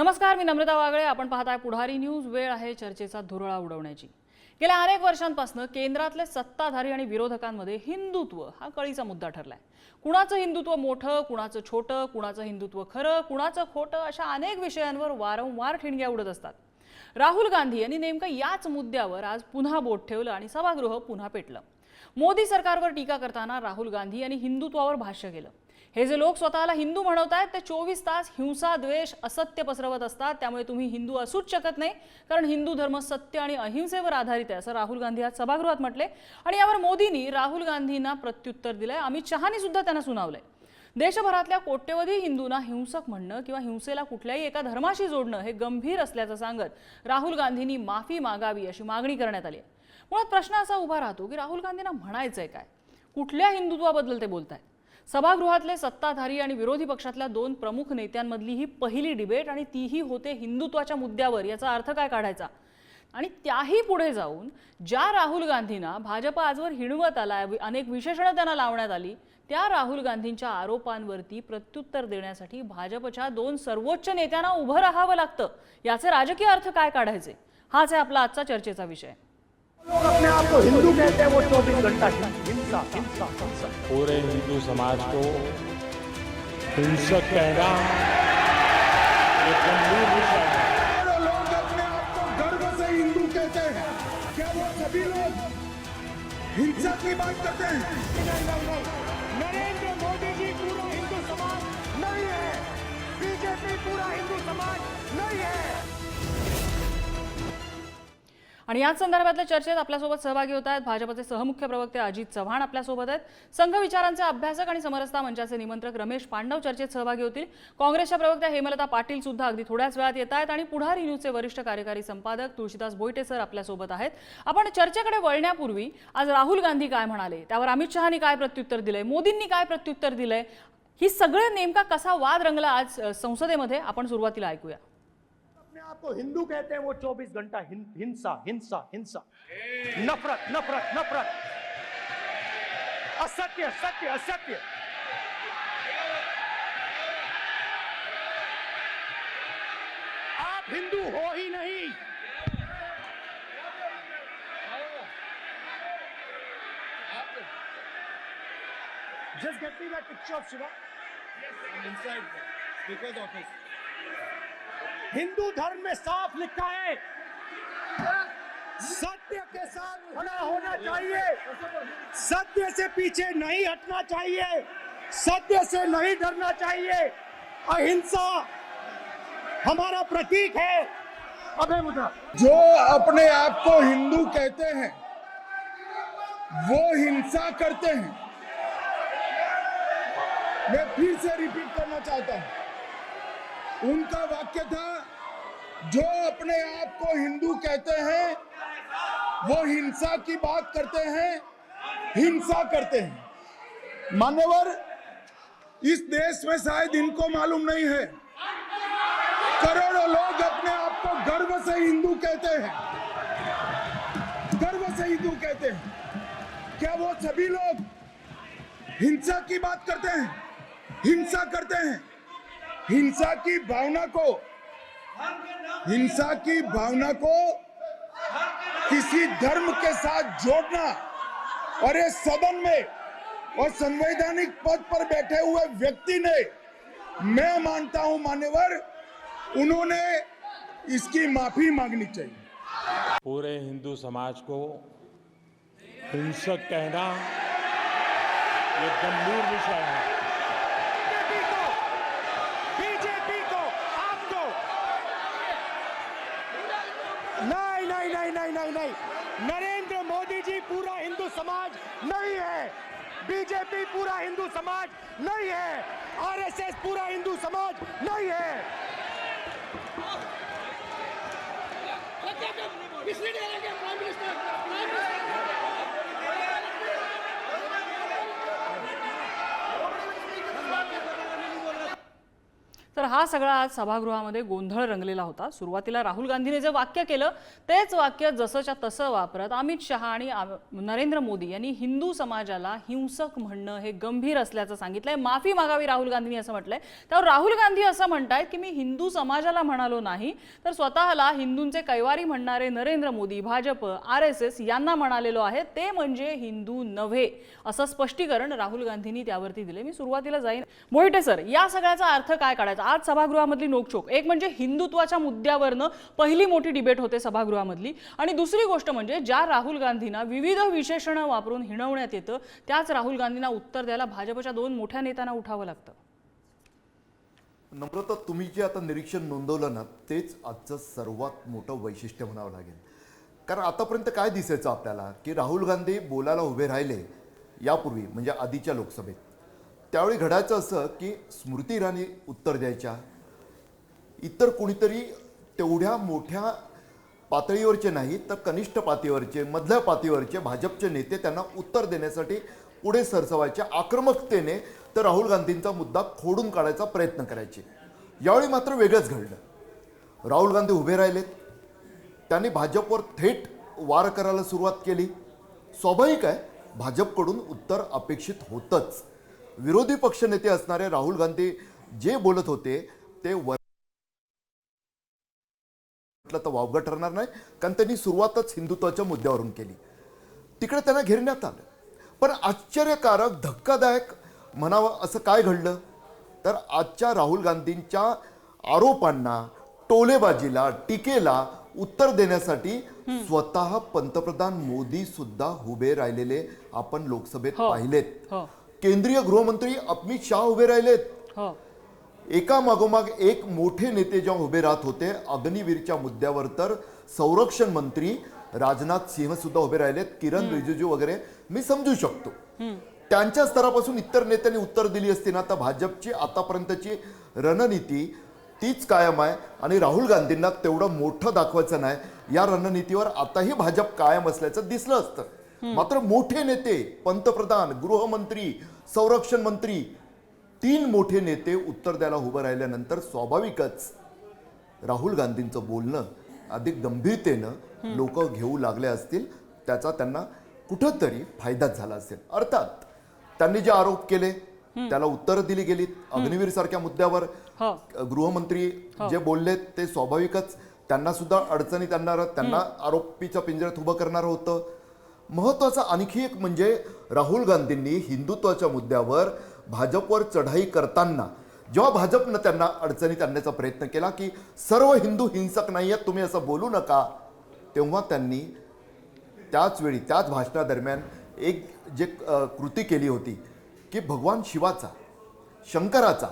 नमस्कार, मी नम्रता वागळे. आपण पाहताय पुढारी न्यूज. वेळ आहे चर्चेचा धुरळा उडवण्याची. गेल्या अनेक वर्षांपासून केंद्रातले सत्ताधारी आणि विरोधकांमध्ये हिंदुत्व हा कळीचा मुद्दा ठरलाय. कुणाचं हिंदुत्व मोठं, कुणाचं छोटं, कुणाचं हिंदुत्व खरं, कुणाचं खोटं, अशा अनेक विषयांवर वारंवार ठिणग्या उडत असतात. राहुल गांधी यांनी नेमकं याच मुद्द्यावर आज पुन्हा बोट ठेवलं आणि सभागृह पुन्हा पेटलं. मोदी सरकारवर टीका करताना राहुल गांधी यांनी हिंदुत्वावर भाष्य केलं. हे जे लोक स्वतःला हिंदू म्हणत आहेत ते 24 तास हिंसा, द्वेष, असत्य पसरवत असतात. त्यामुळे तुम्ही हिंदू असूच शकत नाही, कारण हिंदू धर्म सत्य आणि अहिंसेवर आधारित आहे, असं राहुल गांधी आज सभागृहात म्हटले. आणि यावर मोदींनी राहुल गांधींना प्रत्युत्तर दिलंय. अमित शहानी सुद्धा त्यांना सुनावलंय. देशभरातल्या कोट्यवधी हिंदूंना हिंसक म्हणणं किंवा हिंसेला कुठल्याही एका धर्माशी जोडणं हे गंभीर असल्याचं सांगत राहुल गांधींनी माफी मागावी अशी मागणी करण्यात आली. मुळात प्रश्न असा उभा राहतो की राहुल गांधींना म्हणायचंय काय? कुठल्या हिंदुत्वाबद्दल ते बोलतायत? सभागृहातले सत्ताधारी आणि विरोधी पक्षातल्या दोन प्रमुख नेत्यांमधली ही पहिली डिबेट आणि तीही होते हिंदुत्वाच्या मुद्द्यावर. याचा अर्थ काय काढायचा? आणि त्याही पुढे जाऊन ज्या राहुल गांधींना भाजप आजवर हिणवत आला, अनेक विशेषणं त्यांना लावण्यात आली, त्या राहुल गांधींच्या आरोपांवरती प्रत्युत्तर देण्यासाठी भाजपच्या दोन सर्वोच्च नेत्यांना उभं राहावं लागतं. याचे राजकीय अर्थ काय काढायचे? हाच आहे आपला आजचा चर्चेचा विषय. लोग अपने आप को हिंदू कहते हैं, वो 24 घंटा हिंसा हिंसा हिंसा। पूरे हिंदू समाज को हिंसक कहना ये गंभीर विषय है। लोग अपने आप को गर्व से हिंदू कहते हैं, क्या वो सभी लोग हिंसा की बात करते हैं? नरेंद्र मोदी जी पूरा हिंदू समाज नहीं है, बीजेपी पूरा हिंदू समाज नहीं है। आणि याच संदर्भातल्या चर्चेत आपल्यासोबत सहभागी होत आहेत भाजपचे सहमुख्य प्रवक्ते अजित चव्हाण आपल्यासोबत आहेत. संघ विचारांचे अभ्यासक आणि समरसता मंचाचे निमंत्रक रमेश पांडव चर्चेत सहभागी होतील. काँग्रेसच्या प्रवक्त्या हेमलता पाटील सुद्धा अगदी थोड्याच वेळात येत आहेत. आणि पुढारी न्यूजचे वरिष्ठ कार्यकारी संपादक तुळशीदास बोईटे सर आपल्यासोबत आहेत. आपण चर्चेकडे वळण्यापूर्वी आज राहुल गांधी काय म्हणाले, त्यावर अमित शहानी काय प्रत्युत्तर दिलंय, मोदींनी काय प्रत्युत्तर दिलंय, ही सगळे नेमका कसा वाद रंगला आज संसदेमध्ये, आपण सुरुवातीला ऐकूया. अपने आप को हिंदू कहते हैं, वो 24 घंटा हिंसा हिंसा हिंसा, नफरत नफरत नफरत, असत्य सत्य असत्य। आप हिंदू हो ही नहीं। Just get me that picture of Shiva. I'm inside speaker's office. Hindu धर्म में साफ लिखा है, सत्य के साथ खड़ा होना चाहिए, सत्य से पीछे नहीं हटना चाहिए, सत्य से नहीं डरना चाहिए। अहिंसा हमारा प्रतीक है। अभय मुद्रा। जो अपने आप को हिंदू कहते हैं वो हिंसा करते हैं। मैं फिर से रिपीट करना चाहता हूं, उनका वाक्य था, जो अपने आप को हिंदू कहते हैं वो हिंसा की बात करते हैं, हिंसा करते हैं। मान्यवर, इस देश में शायद इनको मालूम नहीं है, करोड़ों लोग अपने आप को गर्व से हिंदू कहते हैं, गर्व से हिंदू कहते हैं। क्या वो सभी लोग हिंसा की बात करते हैं, हिंसा करते हैं? हिंसा की भावना को किसी धर्म के साथ जोड़ना, और इस सदन में और संवैधानिक पद पर बैठे हुए व्यक्ति ने, मैं मानता हूं मान्यवर, उन्होंने इसकी माफी मांगनी चाहिए। पूरे हिंदू समाज को हिंसक कहना ये गंभीर विषय है। बीजेपी को आपको नहीं नहीं नहीं नहीं नहीं नहीं, नरेंद्र मोदी जी पूरा हिंदू समाज नहीं है, बीजेपी पूरा हिंदू समाज नहीं है, आरएसएस पूरा हिंदू समाज नहीं है। तर मात्र हा सगळा आज सभागृहामध्ये गोंधळ रंगलेला होता. सुरुवातीला राहुल गांधीने जे वाक्य केलं तेच वाक्य जसंच्या तसं वापरत अमित शहा आणि नरेंद्र मोदी यांनी हिंदू समाजाला हिंसक म्हणणं हे गंभीर असल्याचं सांगितलंय. माफी मागावी राहुल गांधींनी असं म्हटलंय. त्यावर राहुल गांधी असं म्हणतायत की मी हिंदू समाजाला म्हणालो नाही तर स्वतःला हिंदूंचे कैवारी म्हणणारे नरेंद्र मोदी, भाजप, RSS यांना म्हणालेलो आहे, ते म्हणजे हिंदू नव्हे, असं स्पष्टीकरण राहुल गांधींनी त्यावरती दिले. मी सुरुवातीला जाईन. मोहिते सर, या सगळ्याचा अर्थ काय काढायचा? आज सभागृहामधली नोकझोक एक म्हणजे हिंदुत्वाच्या मुद्द्यावरनं पहिली मोठी डिबेट होते सभागृहामधली, आणि दुसरी गोष्ट म्हणजे ज्या राहुल गांधींना विविध विशेषणं वापरून हिणवण्यात येतं त्याच राहुल गांधींना उत्तर द्यायला भाजपच्या 2 मोठ्या नेत्यांना उठावं लागतं. नम्रता, तुम्ही जे आता निरीक्षण नोंदवलं ना तेच आजचं सर्वात मोठं वैशिष्ट्य म्हणावं लागेल. कारण आतापर्यंत काय दिसायचं आपल्याला की राहुल गांधी बोलायला उभे राहिले यापूर्वी म्हणजे आधीच्या लोकसभेत, त्यावेळी घडायचं असं की स्मृती इराणी उत्तर द्यायच्या, इतर कोणीतरी तेवढ्या मोठ्या पातळीवरचे नाही तर कनिष्ठ पातळीवरचे, मधल्या पातळीवरचे भाजपचे नेते त्यांना उत्तर देण्यासाठी पुढे सरसवायचे आक्रमकतेने, तर राहुल गांधींचा मुद्दा खोडून काढायचा प्रयत्न करायचे. यावेळी मात्र वेगळंच घडलं. राहुल गांधी उभे राहिलेत, त्यांनी भाजपवर थेट वार करायला सुरुवात केली. स्वाभाविक आहे, भाजपकडून उत्तर अपेक्षित होतंच. विरोधी पक्षनेते असणारे राहुल गांधी जे बोलत होते ते म्हटलं तर वावगं ठरणार नाही, कारण त्यांनी सुरुवातच हिंदुत्वाच्या मुद्द्यावरून केली. तिकडे त्यांना घेरण्यात आलं. पण आश्चर्यकारक, धक्कादायक म्हणावं असं काय घडलं तर आजच्या राहुल गांधींच्या आरोपांना, टोलेबाजीला, टीकेला उत्तर देण्यासाठी स्वतः पंतप्रधान मोदी सुद्धा उभे राहिलेले आपण लोकसभेत पाहिलेत. केंद्रीय गृहमंत्री अमित शहा उभे राहिलेत. एका मागोमाग एक मोठे नेते जेव्हा उभे राहत होते अग्निवीरच्या मुद्द्यावर, तर संरक्षण मंत्री राजनाथ सिंह सुद्धा उभे राहिलेत, किरण रिजिजू वगैरे. मी समजू शकतो त्यांच्या स्तरापासून इतर नेत्यांनी उत्तर दिली असती ना तर भाजपची आतापर्यंतची रणनीती तीच कायम आहे आणि राहुल गांधींना तेवढं मोठं दाखवायचं नाही, या रणनीतीवर आताही भाजप कायम असल्याचं दिसलं असतं. मात्र मोठे नेते, पंतप्रधान, गृहमंत्री, संरक्षण मंत्री, 3 मोठे नेते उत्तर द्यायला उभं राहिल्यानंतर स्वाभाविकच राहुल गांधींचं बोलणं अधिक गंभीरतेनं लोक घेऊ लागले असतील. त्याचा त्यांना कुठंतरी फायदाच झाला असेल. अर्थात त्यांनी जे आरोप केले त्याला उत्तर दिली गेलीत. अग्निवीर सारख्या मुद्द्यावर गृहमंत्री जे बोलले ते स्वाभाविकच त्यांना सुद्धा अडचणीत आणणारं, त्यांना आरोपीच्या पिंजऱ्यात उभं करणारं होतं. महत्वाचं आणखी एक म्हणजे राहुल गांधींनी हिंदुत्वाच्या मुद्द्यावर भाजपवर चढाई करताना जेव्हा भाजपनं त्यांना अडचणीत आणण्याचा प्रयत्न केला की सर्व हिंदू हिंसक नाही आहेत, तुम्ही असं बोलू नका, तेव्हा त्यांनी त्याच वेळी, त्याच भाषणादरम्यान एक जे कृती केली होती की भगवान शिवाचा, शंकराचा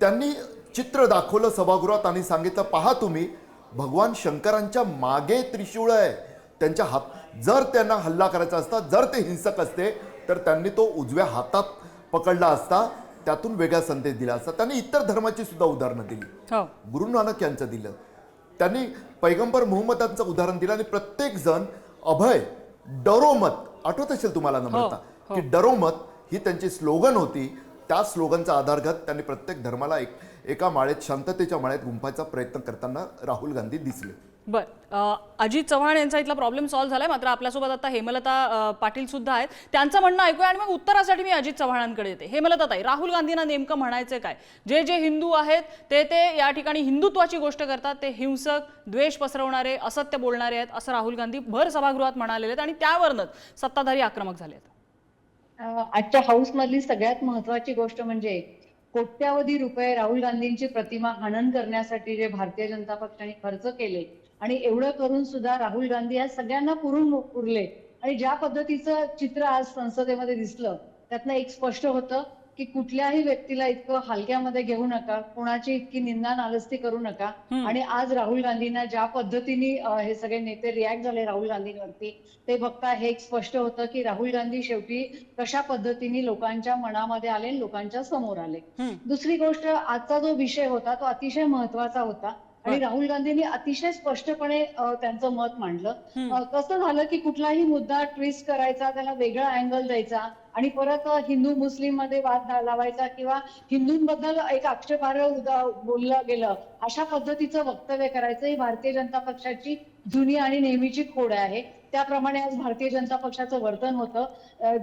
त्यांनी चित्र दाखवलं सभागृहात आणि सांगितलं, पहा तुम्ही, भगवान शंकरांच्या मागे त्रिशूळ आहे, त्यांच्या हात, जर त्यांना हल्ला करायचा असता, जर ते हिंसक असते तर त्यांनी तो उजव्या हातात पकडला असता, त्यातून वेगळा संदेश दिला असता. त्यांनी इतर धर्माची सुद्धा उदाहरणं दिली. गुरु नानक यांचं दिलं त्यांनी, पैगंबर मुहम्मदांचं उदाहरण दिलं. आणि प्रत्येक जण अभय, डरो मत, आठवत असेल तुम्हाला नम्रता की डरो मत ही त्यांची स्लोगन होती. त्या स्लोगनचा आधार घेत त्यांनी प्रत्येक धर्माला एका माळेत, शांततेच्या माळेत गुंफायचा प्रयत्न करताना राहुल गांधी दिसले. बरं, अजित चव्हाण यांचा इथला प्रॉब्लेम सॉल्व्ह झालाय. मात्र आपल्यासोबत आता हेमलता पाटील सुद्धा आहेत, त्यांचं म्हणणं ऐकूया आणि मग उत्तरासाठी मी अजित चव्हाणांकडे येते. हेमलता ताई, राहुल गांधींना नेमकं म्हणायचं काय? जे जे हिंदू आहेत ते या ठिकाणी हिंदुत्वाची गोष्ट करतात, ते हिंसक, द्वेष पसरवणारे, असत्य बोलणारे आहेत, असं राहुल गांधी भर सभागृहात म्हणालेले आहेत आणि त्यावरच सत्ताधारी आक्रमक झाले आहेत. आजच्या हाऊस मधली सगळ्यात महत्वाची गोष्ट म्हणजे कोट्यावधी रुपये राहुल गांधींची प्रतिमा हनन करण्यासाठी जे भारतीय जनता पक्षाने खर्च केले आणि एवढं करून सुद्धा राहुल गांधी आज सगळ्यांना पुरून उरले. आणि ज्या पद्धतीचं चित्र आज संसदेमध्ये दिसलं त्यातनं एक स्पष्ट होतं की कुठल्याही व्यक्तीला इतकं हलक्यामध्ये घेऊ नका, कोणाची इतकी निंदा नालस्ती करू नका. आणि आज राहुल गांधींना ज्या पद्धतीने हे सगळे नेते रिॲक्ट झाले राहुल गांधींवरती, ते बघता हे एक स्पष्ट होतं की राहुल गांधी शेवटी कशा पद्धतीने लोकांच्या मनामध्ये आले, लोकांच्या समोर आले. दुसरी गोष्ट, आजचा जो विषय होता तो अतिशय महत्वाचा होता. आणि राहुल गांधींनी अतिशय स्पष्टपणे त्यांचं मत मांडलं. कसं झालं की कुठलाही मुद्दा ट्विस्ट करायचा, त्याला वेगळा अँगल द्यायचा आणि परत हिंदू मुस्लिम मध्ये वाद लावायचा किंवा हिंदूंबद्दल एक आक्षेपार्ह बोललं गेलं अशा पद्धतीचं वक्तव्य करायचं ही भारतीय जनता पक्षाची जुनी आणि नेहमीची खोड आहे. त्याप्रमाणे आज भारतीय जनता पक्षाचं वर्तन होतं.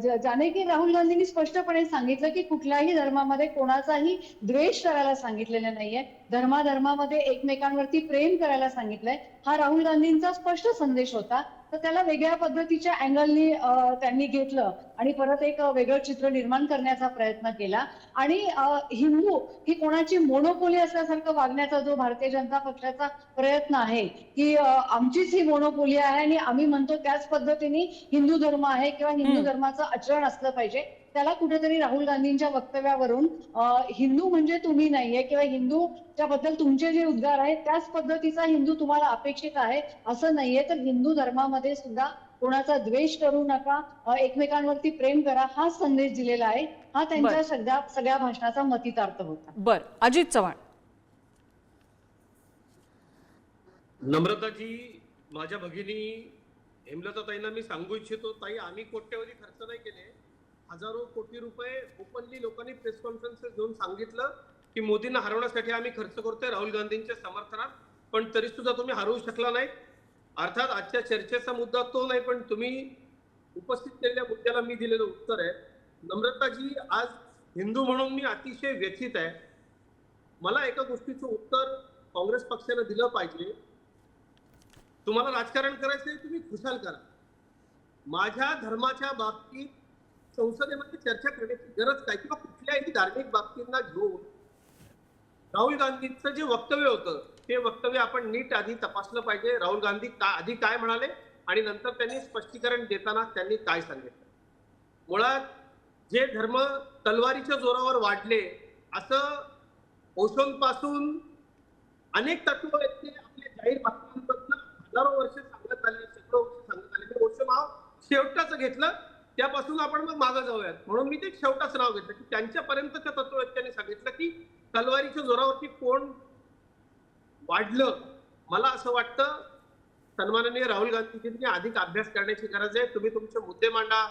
ज्याने की राहुल गांधींनी स्पष्टपणे सांगितलं की कुठल्याही धर्मामध्ये कोणाचाही द्वेष करायला सांगितलेला नाहीये, धर्माधर्मामध्ये एकमेकांवरती प्रेम करायला सांगितलंय. हा राहुल गांधींचा स्पष्ट संदेश होता. तर त्याला वेगळ्या पद्धतीच्या अँगलनी त्यांनी घेतलं आणि परत एक वेगळं चित्र निर्माण करण्याचा प्रयत्न केला. आणि हिंदू ही कोणाची मोनोपोली असल्यासारखं वागण्याचा जो भारतीय जनता पक्षाचा प्रयत्न आहे की आमचीच ही मोनोपोली आहे आणि आम्ही म्हणतो त्याच पद्धतीने हिंदू धर्म आहे किंवा हिंदू धर्माचं आचरण असलं पाहिजे, त्याला कुठेतरी राहुल गांधींच्या वक्तव्यावरून हिंदू म्हणजे तुम्ही नाहीये किंवा हिंदूच्या बद्दल तुमचे जे उद्गार आहेत त्याच पद्धतीचा हिंदू तुम्हाला अपेक्षित आहे असं नाहीये. तर हिंदू धर्मामध्ये सुद्धा कोणाचा द्वेष करू नका, एकमेकांवरती प्रेम करा हा संदेश दिलेला आहे. हा त्यांच्या सगळ्या भाषणाचा मतितार्थ होता. बर, अजित चव्हाण. नम्रताजी, माझ्या भगिनी हेमलताताईंना मी सांगू इच्छितो, ताई आम्ही कोट्यवधी खर्च नाही केले. हजारो कोटी रुपये ओपनली लोकांनी प्रेस कॉन्फरन्सेस घेऊन सांगितलं की मोदींना हरवण्यासाठी आम्ही खर्च करतोय राहुल गांधींच्या समर्थनात, पण तरी सुद्धा तुम्ही हरवू शकला नाही. अर्थात आजच्या चर्चेचा मुद्दा तो नाही, पण तुम्ही उपस्थित केलेल्या मुद्द्याला मी दिलेलं उत्तर आहे. नम्रताजी, आज हिंदू म्हणून मी अतिशय व्यथित आहे. मला एका गोष्टीचं उत्तर काँग्रेस पक्षानं दिलं पाहिजे. तुम्हाला राजकारण करायचंय, तुम्ही खुशाल करा. माझ्या धर्माच्या बाबतीत संसदेमध्ये चर्चा करण्याची गरज काय किंवा कुठल्याही धार्मिक बाबतींना घेऊन राहुल गांधींचं जे वक्तव्य होतं ते वक्तव्य आपण नीट आधी तपासलं पाहिजे. राहुल गांधी आधी काय म्हणाले आणि नंतर त्यांनी स्पष्टीकरण देताना त्यांनी काय सांगितलं. मुळात जे धर्म तलवारीच्या जोरावर वाढले असं ओशोंपासून अनेक तत्व आहेत ते आपल्या जाहीर बातम्यांमधनं हजारो वर्ष सांगत आले, शेकडो वर्ष सांगत आले. मी ओशो नाव शेवटाचं घेतलं, त्यापासून आपण मग मागं जाऊयात म्हणून मी ते शेवटाचं नाव घेतलं की त्यांच्यापर्यंतच्या तत्ववेत्यांनी सांगितलं की तलवारीच्या जोरावरती कोण वाढलं. मला असं वाटतं सन्माननीय राहुल गांधीजींनी अधिक अभ्यास करण्याची गरज आहे. तुम्ही तुमचे मुद्दे मांडा,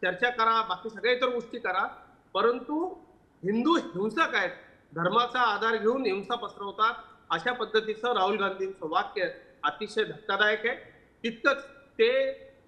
चर्चा करा, बाकी सगळ्या इतर गोष्टी करा, परंतु हिंदू हिंसक आहेत, धर्माचा आधार घेऊन हिंसा पसरवतात, अशा पद्धतीचं राहुल गांधींचं वाक्य अतिशय धक्कादायक आहे. तितकंच ते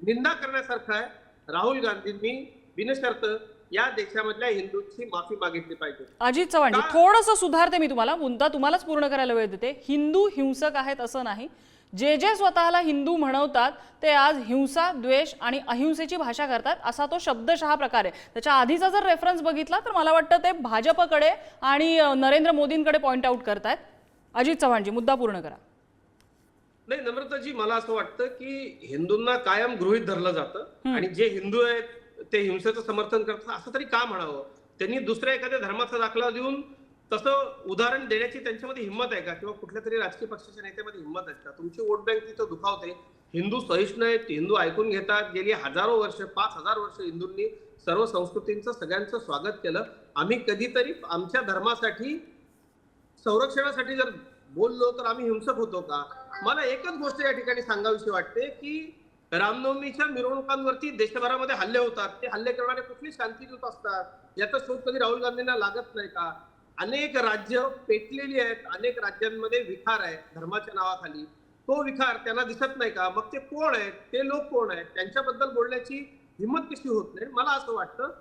निंदा करण्यासारखं आहे. राहुल गांधींनी बिनशर्त या देशामधल्या हिंदूंची माफी मागितली पाहिजे. अजित चव्हाण, थोडंसं सुधारते मी तुम्हाला, मुद्दा तुम्हालाच पूर्ण करायला वेळ देते. हिंदू हिंसक आहेत असं नाही. जे स्वतःला हिंदू म्हणवतात ते आज हिंसा, द्वेष आणि अहिंसेची भाषा करतात असा तो शब्दशः प्रकार आहे. त्याच्या आधीचा जर रेफरन्स बघितला तर मला वाटतं ते भाजपकडे आणि नरेंद्र मोदींकडे पॉइंट आउट करतायत. अजित चव्हाणजी, मुद्दा पूर्ण करा. नाही नम्रताजी, मला असं वाटतं की हिंदूंना कायम गृहीत धरलं जातं आणि जे हिंदू आहेत ते हिंसेचं समर्थन करतात असं तरी का म्हणावं. त्यांनी दुसऱ्या एखाद्या धर्माचा दाखला देऊन तसं उदाहरण देण्याची त्यांच्यामध्ये हिंमत आहे का किंवा कुठल्या तरी राजकीय पक्षाच्या नेत्यामध्ये हिंमत आहे का. तुमची वोट बँक तिथं दुखावते. हिंदू सहिष्णू आहेत, हिंदू ऐकून घेतात. गेली हजारो वर्ष, 5000 वर्ष हिंदूंनी सर्व संस्कृतींचं सगळ्यांचं स्वागत केलं. आम्ही कधीतरी आमच्या धर्मासाठी संरक्षणासाठी जर बोललो तर आम्ही हिंसक होतो का. मला एकच गोष्ट या ठिकाणी सांगावीशी वाटते की रामनवमीच्या मिरवणुकांवरती देशभरामध्ये हल्ले होतात. ते हल्ले करणारे कुठली शांतीदूत असतात याचा शोध कधी राहुल गांधींना लागत नाही का. अनेक राज्य पेटलेली आहेत, अनेक राज्यांमध्ये विखार आहे धर्माच्या नावाखाली. तो विखार त्यांना दिसत नाही का. मग ते कोण आहेत, ते लोक कोण आहेत, त्यांच्याबद्दल बोलण्याची हिंमत कशी होत नाही. मला असं वाटतं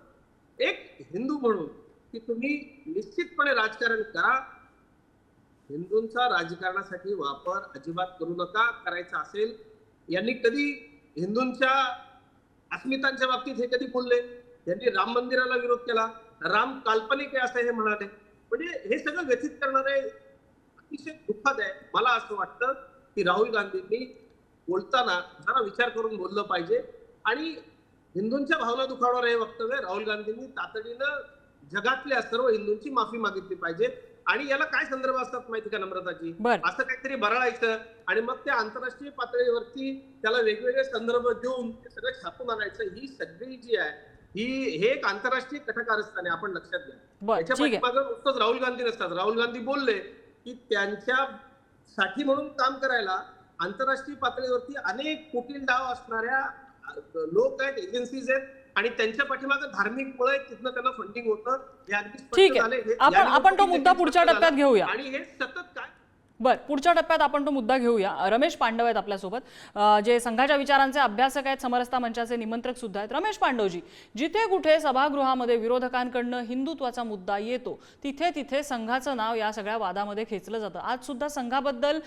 एक हिंदू म्हणून की तुम्ही निश्चितपणे राजकारण करा, हिंदूंचा राजकारणासाठी वापर अजिबात करू नका. करायचा असेल, यांनी कधी हिंदूंच्या अस्मितांच्या बाबतीत हे कधी बोलले. यांनी राम मंदिराला विरोध केला, राम काल्पनिक आहे असं हे म्हणाले. म्हणजे हे सगळं व्यथित करणारे अतिशय दुःखद आहे. मला असं वाटतं की राहुल गांधींनी बोलताना जरा विचार करून बोललं पाहिजे आणि हिंदूंच्या भावना दुखावणारं हे वक्तव्य राहुल गांधींनी तातडीनं जगातल्या सर्व हिंदूंची माफी मागितली पाहिजे. आणि याला काय संदर्भ असतात माहिती का नम्रताजी, असं काहीतरी बरळायचं आणि मग ते आंतरराष्ट्रीय पातळीवरती त्याला वेगवेगळे संदर्भ देऊन ते सगळं छापून आणायचं. ही सगळी जी आहे हे एक आंतरराष्ट्रीय कटकारस्थान आहे, आपण लक्षात घ्या. याच्या पाठीमागे नुसतंच राहुल गांधी नसतात. राहुल गांधी बोलले की त्यांच्या साठी म्हणून काम करायला आंतरराष्ट्रीय पातळीवरती अनेक कुटील डाव असणाऱ्या लोक आहेत, एजन्सीज आहेत आणि त्यांच्या पाठीमागे धार्मिक मुळे आहेत, तिथनं त्यांना फंडिंग होतं हे अगदी स्पष्ट ठीक झालंय. आहे, आपण तो मुद्दा पुढच्या टप्प्यात घेऊया. आणि हे सतत काय बर, पुढच्या टप्प्यात आपण तो मुद्दा घेऊया. रमेश पांडव आहेत आपल्यासोबत, जे संघाच्या विचारांचे अभ्यासक आहेत, समरसता मंचाचे निमंत्रक सुद्धा आहेत. रमेश पांडवजी, जिथे कुठे सभागृहामध्ये विरोधकांकडनं हिंदुत्वाचा मुद्दा येतो तिथे तिथे संघाचं नाव या सगळ्या वादामध्ये खेचलं जातं. आज सुद्धा संघाबद्दल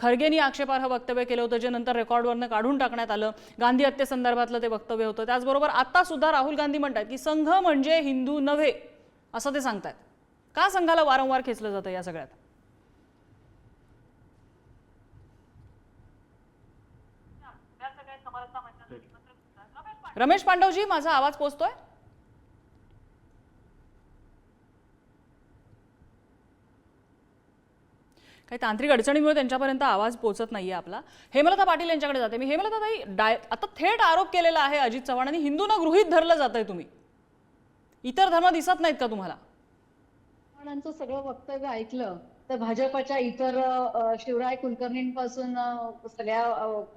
खरगेंनी आक्षेपार्ह वक्तव्य केलं होतं, जे नंतर रेकॉर्डवरनं काढून टाकण्यात आलं. गांधी हत्येसंदर्भातलं ते वक्तव्य होतं. त्याचबरोबर आता सुद्धा राहुल गांधी म्हणतात की संघ म्हणजे हिंदू नव्हे, असं ते सांगतात. का संघाला वारंवार खेचलं जातं या सगळ्यात? रमेश पांडवजी, माझा आवाज पोहोचतोय? काही तांत्रिक अडचणीमुळे त्यांच्यापर्यंत आवाज पोहोचत नाहीये आपला. हेमलता पाटील यांच्याकडे जाते मी. हेमलता ताई, आता थेट आरोप केलेला आहे अजित चव्हाणांनी, हिंदूंना गृहीत धरलं जातंय तुम्ही. इतर धर्म दिसत नाहीत का तुम्हाला? चव्हाणांचं सगळं वक्तव्य ऐकलं तर भाजपच्या इतर शिवराय कुलकर्णींपासून सगळ्या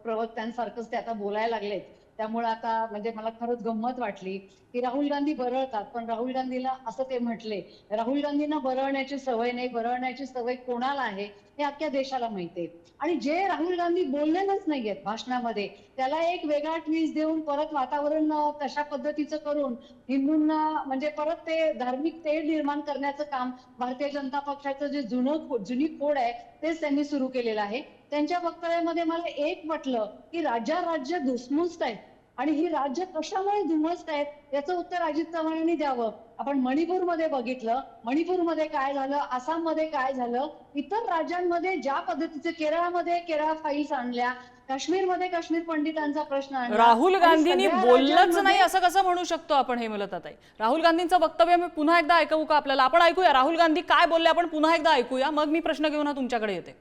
प्रवक्त्यांसारखंच ते आता बोलायला लागलेत. त्यामुळे आता म्हणजे मला खरंच गंमत वाटली की राहुल गांधी बरळतात, पण राहुल गांधीला असं ते म्हटले, राहुल गांधींना बरळण्याची सवय नाही, बरळण्याची सवय कोणाला आहे हे अख्ख्या देशाला माहितीये. आणि जे राहुल गांधी बोललेलंच नाहीयेत भाषणामध्ये, त्याला एक वेगळा ट्विस्ट देऊन परत वातावरण तशा पद्धतीचं करून हिंदूंना म्हणजे परत ते धार्मिक तेढ निर्माण करण्याचं काम भारतीय जनता पक्षाचं जे जुनी कोड आहे तेच त्यांनी सुरू केलेलं आहे. त्यांच्या वक्तव्यामध्ये मला एक म्हटलं की राज्य धुसमुसत आहेत आणि ही राज्य कशामुळे धुमसत आहेत याचं उत्तर अजित चव्हाणांनी द्यावं. आपण मणिपूरमध्ये बघितलं, मणिपूरमध्ये काय झालं, आसाममध्ये काय झालं, इतर राज्यांमध्ये ज्या पद्धतीचे, केरळमध्ये केरळ फाईल्स आणल्या, काश्मीरमध्ये काश्मीर पंडितांचा प्रश्न आणला. राहुल गांधींनी बोललंच नाही असं कसं म्हणू शकतो आपण हेमलता ताई? राहुल गांधींचं वक्तव्य मी पुन्हा एकदा ऐकवू का आपल्याला? आपण ऐकूया राहुल गांधी काय बोलले, आपण पुन्हा एकदा ऐकूया, मग मी प्रश्न घेऊन तुमच्याकडे येते.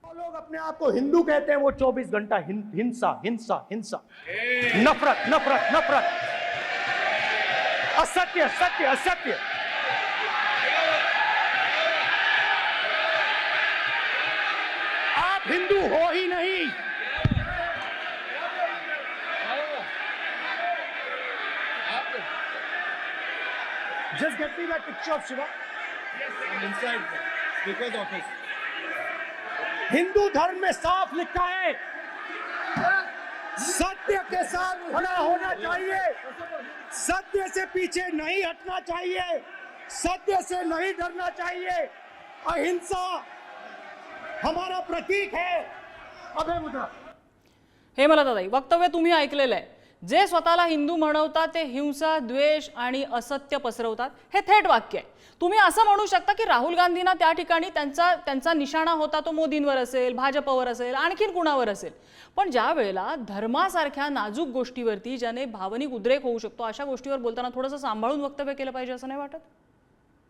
लोग अपने आप को हिंदू कहते हैं, वो 24 घंटा हिंसा हिंसा हिंसा, नफरत नफरत नफरत, असत्य सत्य असत्य. आप हिंदू हो ही नहीं. Just get me that picture of Shiva. I'm inside speaker's office. Hindu धर्म में साफ लिखा है, सत्य के साथ खड़ा होना चाहिए, सत्य से पीछे नहीं हटना चाहिए, सत्य से नहीं डरना चाहिए. अहिंसा हमारा प्रतीक है. अभय मुद्रा. हेमलता ताई, वक्तव्य तुम्ही ऐकलेलं आहे. जे स्वतःला हिंदू म्हणवतात ते हिंसा, द्वेष आणि असत्य पसरवतात, हे थेट वाक्य आहे. तुम्ही असं म्हणू शकता की राहुल गांधींना त्या ठिकाणी त्यांचा निशाणा होता तो मोदींवर असेल, भाजपवर असेल, आणखीन कुणावर असेल, पण ज्या वेळेला धर्मासारख्या नाजूक गोष्टीवरती ज्याने भावनिक उद्रेक होऊ शकतो अशा गोष्टीवर बोलताना थोडंसं सांभाळून वक्तव्य केलं पाहिजे असं नाही वाटत?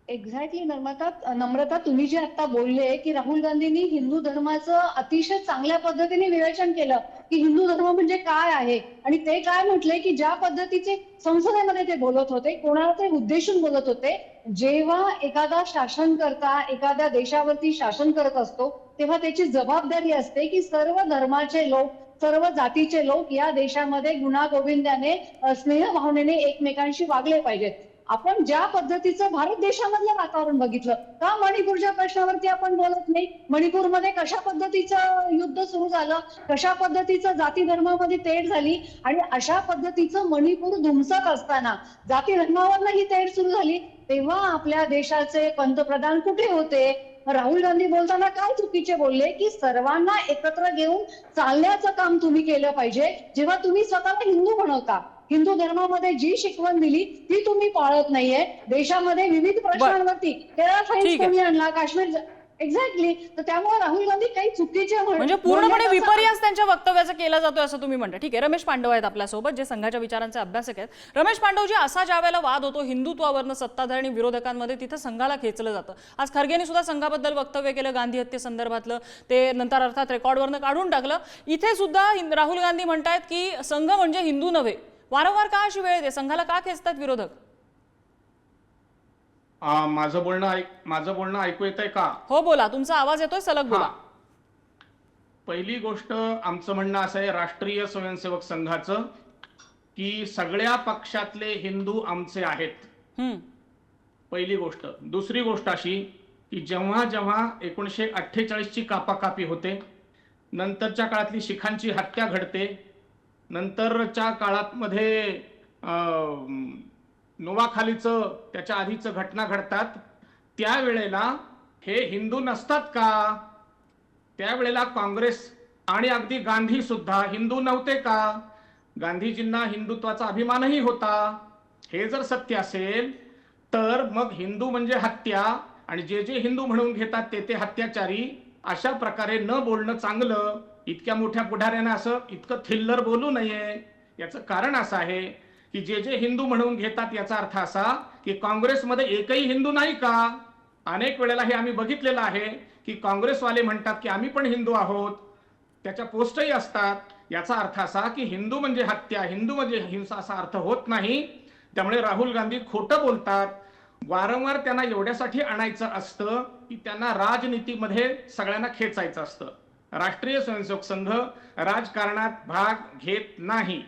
एक्झॅक्टली नम्रता, तुम्ही जे आता बोलले की राहुल गांधींनी हिंदू धर्माचं अतिशय चांगल्या पद्धतीने विवेचन केलं की हिंदू धर्म म्हणजे काय आहे, आणि ते काय म्हटले की ज्या पद्धतीचे संसदेमध्ये ते बोलत होते, कोणाला ते उद्देशून बोलत होते, जेव्हा एखादा शासनकर्ता एखाद्या देशावरती शासन करत असतो तेव्हा त्याची जबाबदारी असते की सर्व धर्माचे लोक, सर्व जातीचे लोक या देशामध्ये गुण्यागोविंदाने स्नेह भावनेने एकमेकांशी वागले पाहिजेत. आपण ज्या पद्धतीचं भारत देशामधलं वातावरण बघितलं, का मणिपूरच्या प्रश्नावरती आपण बोलत नाही? मणिपूरमध्ये कशा पद्धतीचं युद्ध सुरू झालं, कशा पद्धतीचं जाती धर्मामध्ये तेढ झाली, आणि अशा पद्धतीचं मणिपूर धुमसत असताना जाती धर्मावरनं ही तेढ सुरू झाली, तेव्हा आपल्या देशाचे पंतप्रधान कुठे होते? राहुल गांधी बोलताना काय चुकीचे बोलले की सर्वांना एकत्र घेऊन चालण्याचं काम तुम्ही केलं पाहिजे. जेव्हा तुम्ही स्वतःला हिंदू बनवता, हिंदू धर्मामध्ये जी शिकवण दिली ती तुम्ही पाळत नाहीये. देशामध्ये विविध प्रश्नांवरती केरळ फाईल्स कोणी आणला, काश्मीर, एक्झॅक्टली. तर त्यामुळे राहुल गांधी काही चुकीचे म्हणजे पूर्णपणे विपर्यास त्यांच्या वक्तव्याचा केला जातोय असं तुम्ही म्हणता. ठीक आहे, रमेश पांडव आहेत आपल्यासोबत, जे संघाच्या विचारांचे अभ्यासक आहेत. रमेश पांडवजी, असा ज्या वेळेला वाद होतो हिंदुत्वावरनं सत्ताधारी आणि विरोधकांमध्ये, तिथं संघाला खेचलं जातं. आज खरगेंनी सुद्धा संघाबद्दल वक्तव्य केलं, गांधी हत्ये संदर्भातलं, ते नंतर अर्थात रेकॉर्डवरनं काढून टाकलं. इथे सुद्धा राहुल गांधी म्हणतायत की संघ म्हणजे हिंदू नव्हे. वारंवार का अशी वेळ येते? संघाला का खेचतात विरोधक? माझं बोलणं ऐकू येत आहे का? हो बोला, तुमचा आवाज येतोय, सलग बोला. पहिली गोष्ट आमचं म्हणणं असं आहे राष्ट्रीय स्वयंसेवक संघाचं की सगळ्या पक्षातले हिंदू आमचे आहेत. पहिली गोष्ट. दुसरी गोष्ट अशी की जेव्हा जेव्हा 1948ची कापाकापी होते, नंतरच्या काळातली शिखांची हत्या घडते, नंतरच्या काळात मध्ये नोवाखालीचं त्याच्या आधीचं घटना घडतात, त्यावेळेला हे हिंदू नसतात का? त्यावेळेला काँग्रेस आणि अगदी गांधी सुद्धा हिंदू नव्हते का? गांधीजींना हिंदुत्वाचा अभिमानही होता. हे जर सत्य असेल तर मग हिंदू म्हणजे हत्या आणि जे जे हिंदू म्हणून घेतात ते ते हत्याचारी, अशा प्रकारे न बोलणं चांगलं. इतक्या मोठ्या पुढाऱ्यानं असं इतकं थिल्लर बोलू नये. याचं कारण असं आहे की जे जे हिंदू म्हणून घेतात याचा अर्थ असा की काँग्रेसमध्ये एकही हिंदू नाही का? अनेक वेळेला हे आम्ही बघितलेलं आहे की काँग्रेसवाले म्हणतात की आम्ही पण हिंदू आहोत, त्याच्या पोस्टही असतात. याचा अर्थ असा की हिंदू म्हणजे हत्या, हिंदू म्हणजे हिंसा असा अर्थ होत नाही. त्यामुळे राहुल गांधी खोटं बोलतात. वारंवार त्यांना एवढ्यासाठी आणायचं असतं की त्यांना राजनीतीमध्ये सगळ्यांना खेचायचं असतं. राष्ट्रीय स्वयंसेवक संघ राजकारणात भाग घेत नाही.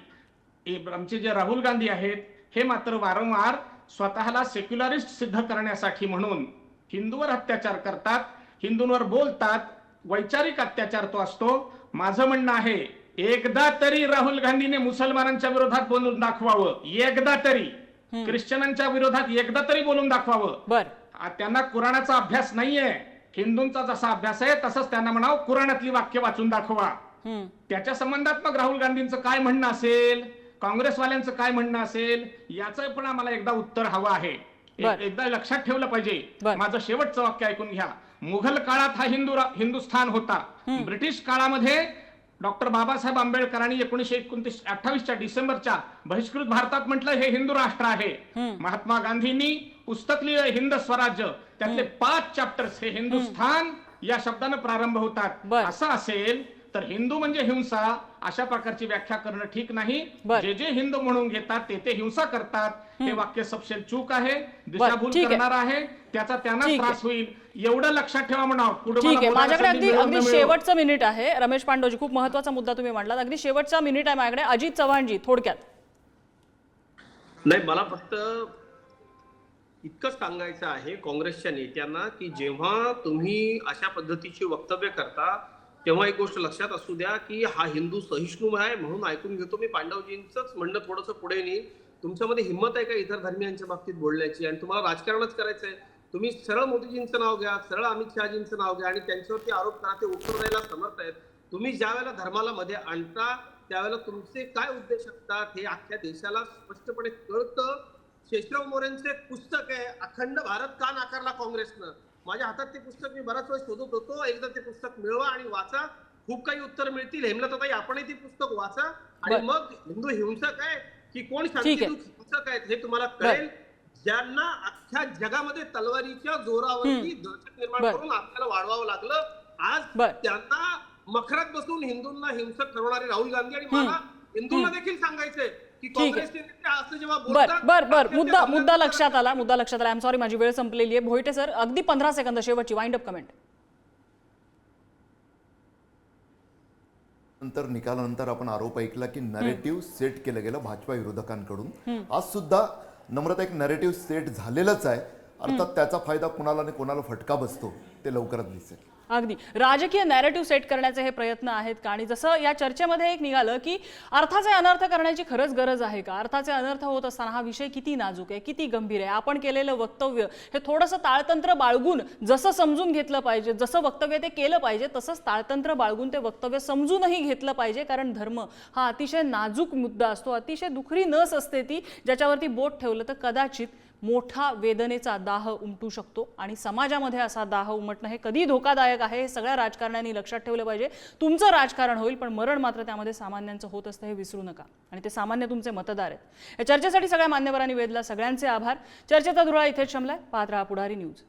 आमचे जे राहुल गांधी आहेत हे मात्र वारंवार स्वतःला सेक्युलरिस्ट सिद्ध करण्यासाठी म्हणून हिंदूवर अत्याचार करतात, हिंदूंवर बोलतात. वैचारिक अत्याचार तो असतो. माझं म्हणणं आहे एकदा तरी राहुल गांधीने मुसलमानांच्या विरोधात बोलून दाखवावं, एकदा तरी ख्रिश्चनांच्या विरोधात एकदा तरी बोलून दाखवावं. त्यांना कुराणाचा अभ्यास नाहीये, हिंदूंचा जसा अभ्यास आहे तसंच त्यांना म्हणावं कुराणातली वाक्य वाचून दाखवा. त्याच्या संबंधात मग राहुल गांधींचं काय म्हणणं असेल, काँग्रेसवाल्यांचं काय म्हणणं असेल, याचं पण आम्हाला एकदा उत्तर हवं आहे. एकदा लक्षात ठेवलं पाहिजे. माझं शेवटचं वाक्य ऐकून घ्या. मुघल काळात हा हिंदुस्थान होता. ब्रिटिश काळामध्ये डॉक्टर बाबासाहेब आंबेडकरांनी 1928च्या डिसेंबरच्या बहिष्कृत भारतात म्हटलं हे हिंदू राष्ट्र आहे. महात्मा गांधींनी पुस्तक लिहिलं हिंद स्वराज्य, त्यातले 5 चॅप्टर्स हे हिंदुस्थान या शब्दानं प्रारंभ होतात. असं असेल तर हिंदू म्हणजे हिंसा, अशा प्रकारची व्याख्या करणं ठीक नाही. जे जे हिंदू म्हणून घेतात ते ते हिंसा करतात. हे वाक्य सपशेल चूक आहे, दिशाभूल करणार आहे, त्याचा त्यांना त्रास होईल. एवढं लक्षात ठेवा म्हणावं. ठीक आहे, माझ्याकडे अगदी शेवटचं मिनिट आहे. रमेश पांडवजी, खूप महत्वाचा मुद्दा तुम्ही मांडलात. अगदी शेवटचा मिनिट आहे माझ्याकडे. अजित चव्हाणजी, थोडक्यात. नाही, मला फक्त इतकंच सांगायचं आहे काँग्रेसच्या नेत्यांना की जेव्हा तुम्ही अशा पद्धतीची वक्तव्य करता तेव्हा एक गोष्ट लक्षात असू द्या की हा हिंदू सहिष्णू आहे म्हणून ऐकून घेतो मी पांडवजींचंच म्हणणं थोडंसं पुढे नेईल. तुमच्यामध्ये हिंमत आहे का इतर धर्मियांच्या बाबतीत बोलण्याची? आणि तुम्हाला राजकारणच करायचंय, तुम्ही सरळ मोदीजींचं नाव घ्या, सरळ अमित शहाजींचं नाव घ्या आणि त्यांच्यावरती आरोप करा, ते उत्तर द्यायला समर्थ आहेत. तुम्ही ज्या वेळेला धर्माला मध्ये आणता त्यावेळेला तुमचे काय उद्देश असतात हे अख्ख्या देशाला स्पष्टपणे कळतं. शेषराव मोरेंचं एक पुस्तक आहे अखंड भारत का नाकारला काँग्रेसनं. माझ्या हातात ते पुस्तक मी बराच वेळ शोधत होतो. एकदा ते पुस्तक मिळवा आणि वाचा, खूप काही उत्तर मिळतील. हेमलताताई आपणही ते पुस्तक वाचा आणि मग हिंदू हिंसक आहे की कोण शांतिदूत हिंसक आहेत हे तुम्हाला कळेल. ज्यांना अख्ख्या जगामध्ये तलवारीच्या जोरावरती दहशत निर्माण करून आपल्याला वाढवावं लागलं, आज त्यांना मखरात बसून हिंदूंना हिंसक ठरवणारे राहुल गांधी आणि मला हिंदूंना देखील सांगायचंय की काँग्रेसचे नेते असं जेव्हा बोलतात. मुद्दा लक्षात आला. आय एम सॉरी, माझी वेळ संपलेली आहे. भोईटे सर, अगदी 15 सेकंद शेवटची वाइंड अप कमेंट. नंतर निकालानंतर आपण आरोप ऐकला की नरेटिव्ह सेट केलं गेलं भाजपा विरोधकांकडून. आज सुद्धा नम्रता एक नरेटिव्ह सेट झालेलंच आहे. अर्थात त्याचा फायदा कुणाला आणि कोणाला फटका बसतो ते लवकरच दिसेल. अगदी राजकीय नॅरेटिव्ह सेट करण्याचे हे प्रयत्न आहेत का? आणि जसं या चर्चेमध्ये एक निघालं की अर्थाचे अनर्थ करण्याची खरंच गरज आहे का? अर्थाचे अनर्थ होत असताना हा विषय किती नाजूक आहे, किती गंभीर आहे. आपण केलेलं वक्तव्य हे थोडंसं ताळतंत्र बाळगून जसं समजून घेतलं पाहिजे, जसं वक्तव्य ते केलं पाहिजे तसंच ताळतंत्र बाळगून ते वक्तव्य समजूनही घेतलं पाहिजे. कारण धर्म हा अतिशय नाजूक मुद्दा असतो, अतिशय दुखरी नस असते ती, ज्याच्यावरती बोट ठेवलं तर कदाचित मोठा वेदनेचा दाह उमटू शकतो. आणि समाजामध्ये असा दाह उमटणं हे कधी धोकादायक आहे हे सगळ्या राजकारण्यांनी लक्षात ठेवलं पाहिजे. तुमचं राजकारण होईल पण मरण मात्र त्यामध्ये सामान्यांचं होत असतं हे विसरू नका. आणि ते सामान्य तुमचे मतदार आहेत. या चर्चेसाठी सगळ्या मान्यवरांनी वेधला सगळ्यांचे आभार. चर्चेचा धुरळा इथेच शमलाय. पाहत रहा पुढारी न्यूज.